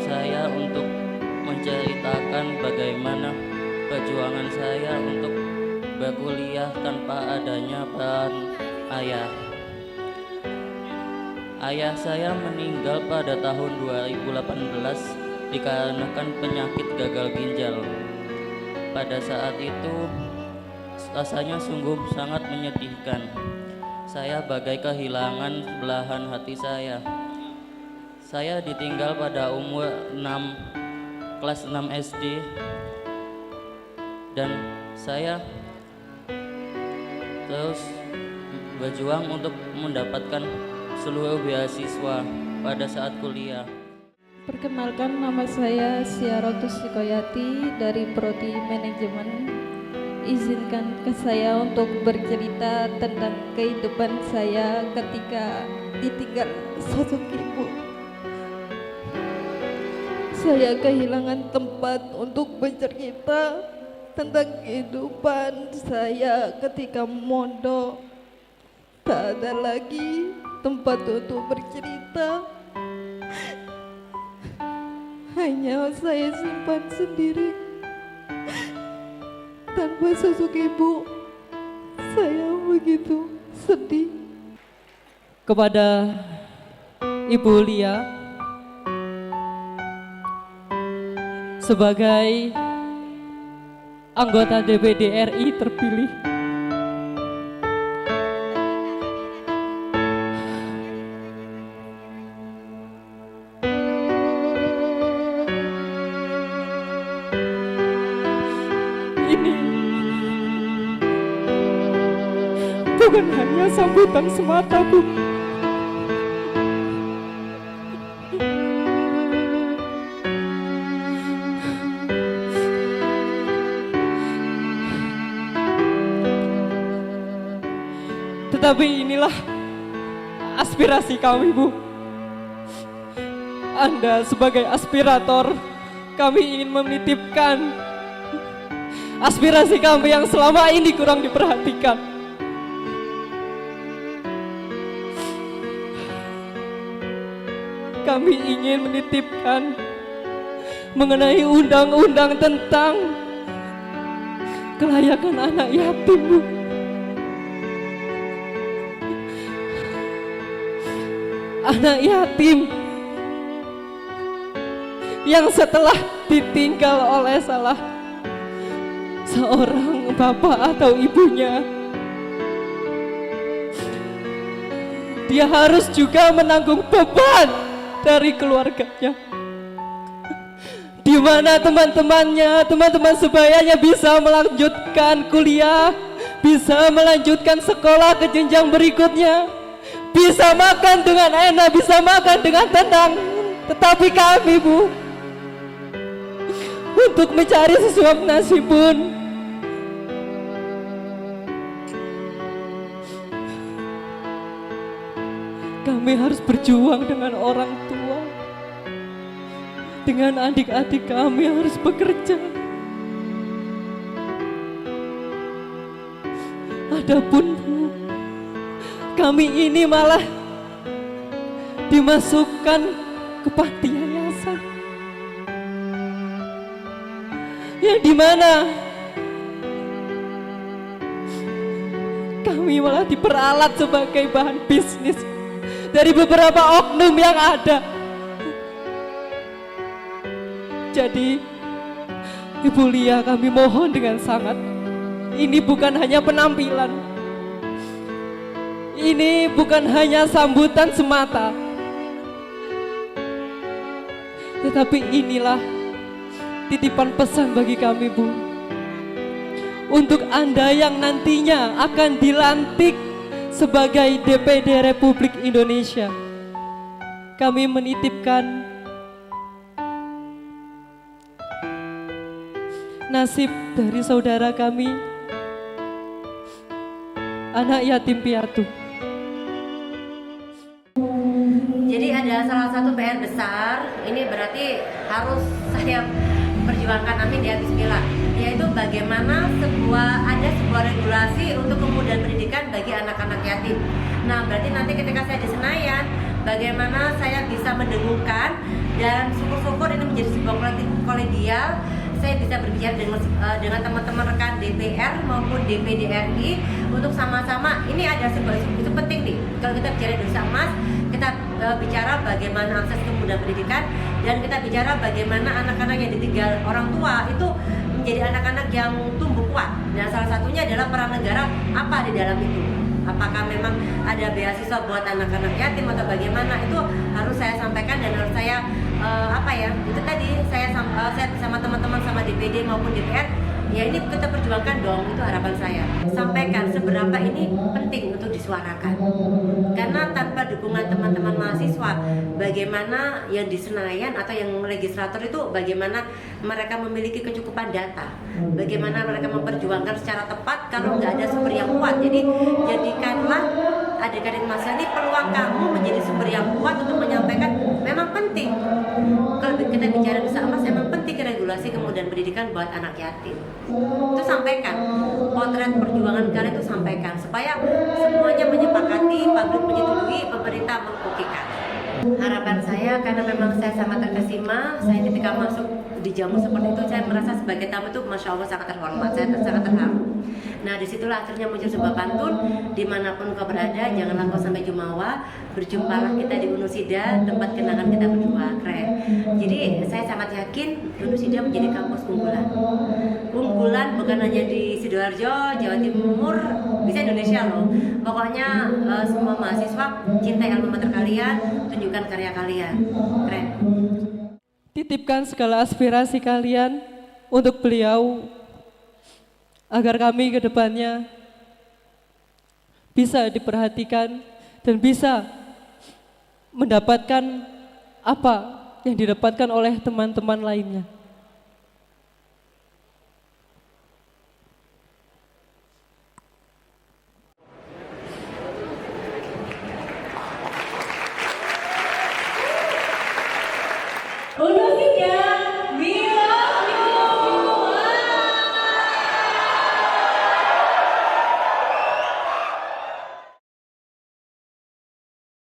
saya untuk menceritakan bagaimana perjuangan saya untuk berkuliah tanpa adanya peran ayah. Ayah saya meninggal pada tahun 2018 dikarenakan penyakit gagal ginjal. Pada saat itu rasanya sungguh sangat menyedihkan. Saya bagai kehilangan belahan hati saya. Saya ditinggal pada umur kelas 6 SD dan saya terus berjuang untuk mendapatkan seluruh beasiswa pada saat kuliah. Perkenalkan, nama saya Siarotus Sikoyati dari Prodi Manajemen. Izinkan ke saya untuk bercerita tentang kehidupan saya ketika ditinggal sosok ibu. Saya kehilangan tempat untuk bercerita tentang kehidupan saya ketika mondok. Tak ada lagi tempat untuk bercerita. Hanya saya simpan sendiri. Tanpa sosok ibu, saya begitu sedih. Kepada Ibu Lia sebagai anggota DPD RI terpilih, ini bukan hanya sambutan semata, Bu. Tetapi inilah aspirasi kami, Bu. Anda sebagai aspirator, kami ingin menitipkan aspirasi kami yang selama ini kurang diperhatikan. Kami ingin menitipkan mengenai undang-undang tentang kelayakan anak yatim, Bu. Anak yatim yang setelah ditinggal oleh salah seorang bapak atau ibunya, dia harus juga menanggung beban dari keluarganya, di mana teman-teman sebayanya bisa melanjutkan kuliah, bisa melanjutkan sekolah ke jenjang berikutnya, bisa makan dengan enak, bisa makan dengan tenang. Tetapi kami, Bu, untuk mencari sesuap nasi pun kami harus berjuang dengan orang tua, dengan adik-adik kami harus bekerja. Adapun, Bu, kami ini malah dimasukkan ke panti yayasan, yang dimana kami malah diperalat sebagai bahan bisnis dari beberapa oknum yang ada. Jadi Ibu Lia, kami mohon dengan sangat, ini bukan hanya penampilan, ini bukan hanya sambutan semata, tetapi inilah titipan pesan bagi kami, Bu, untuk Anda yang nantinya akan dilantik sebagai DPD Republik Indonesia. Kami menitipkan nasib dari saudara kami, anak yatim piatu. Jadi ada salah satu PR besar, ini berarti harus saya perjuangkan, amin ya, bismillah, yaitu bagaimana ada sebuah regulasi untuk kemudahan pendidikan bagi anak-anak yatim. Nah, berarti nanti ketika saya di Senayan, bagaimana saya bisa mendengungkan dan syukur-syukur ini menjadi sebuah kolektif kolegial. Saya bisa berbicara dengan teman-teman rekan DPR maupun DPD RI untuk sama-sama, ini ada sebuah itu penting nih. Kalau kita bicara Indonesia Emas, kita bicara bagaimana akses ke mudah pendidikan, dan kita bicara bagaimana anak-anak yang ditinggal orang tua itu menjadi anak-anak yang tumbuh kuat. Dan salah satunya adalah peran negara apa di dalam itu. Apakah memang ada beasiswa buat anak-anak yatim atau bagaimana, itu harus saya sampaikan dan harus saya itu tadi saya bersama teman-teman sama DPD maupun DPR, ya ini kita perjuangkan dong, itu harapan saya. Sampaikan seberapa ini penting untuk disuarakan. Karena tanpa dukungan teman-teman mahasiswa, bagaimana yang di Senayan atau yang legislator itu bagaimana mereka memiliki kecukupan data, bagaimana mereka memperjuangkan secara tepat kalau nggak ada sumber yang kuat. Jadi jadikanlah adik-adik mahasiswa ini peluang kamu menjadi sumber yang kuat untuk menyampaikan. Memang penting kalau kita bicara Indonesia Emas, memang penting regulasi kemudahan pendidikan buat anak yatim. Itu sampaikan, potret perjuangan kalian itu sampaikan supaya semuanya menyepakati, publik menyetujui, pemerintah mengokekan. Harapan saya, karena memang saya sangat terkesima, saya ketika masuk di jamu seperti itu, saya merasa sebagai tamu itu Masya Allah sangat terhormat, saya sangat terharu. Nah disitulah akhirnya muncul sebuah pantun, dimanapun kau berada, janganlah kau sampai jumawa, berjumpalah kita di Unusida, tempat kenangan kita berdua. Keren. Jadi saya sangat yakin Unusida menjadi kampus unggulan. Unggulan bukan hanya di Sidoarjo, Jawa Timur, bisa Indonesia loh. Pokoknya semua mahasiswa cintai alma mater kalian, tunjukkan karya kalian. Keren. Titipkan segala aspirasi kalian untuk beliau agar kami ke depannya bisa diperhatikan dan bisa mendapatkan apa yang didapatkan oleh teman-teman lainnya. Untuk